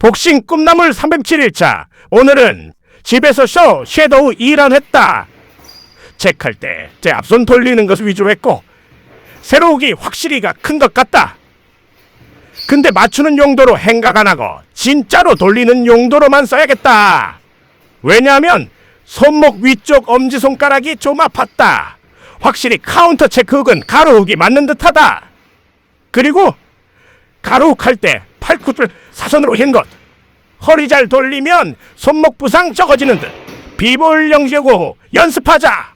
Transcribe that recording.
복싱 꿈나물 307일차. 오늘은 집에서 섀도우 2란 했다. 체크할 때 제 앞손 돌리는 것을 위주로 했고 세로우기 확실히가 큰 것 같다. 근데 맞추는 용도로 행각 안 하고 진짜로 돌리는 용도로만 써야겠다. 왜냐하면 손목 위쪽 엄지손가락이 좀 아팠다. 확실히 카운터 체크훅은 가로훅이 맞는 듯하다. 그리고 가로훅 할 때 팔꿈치를 사선으로 힌 것. 허리 잘 돌리면 손목 부상 적어지는 듯. 비볼 영시고 연습하자.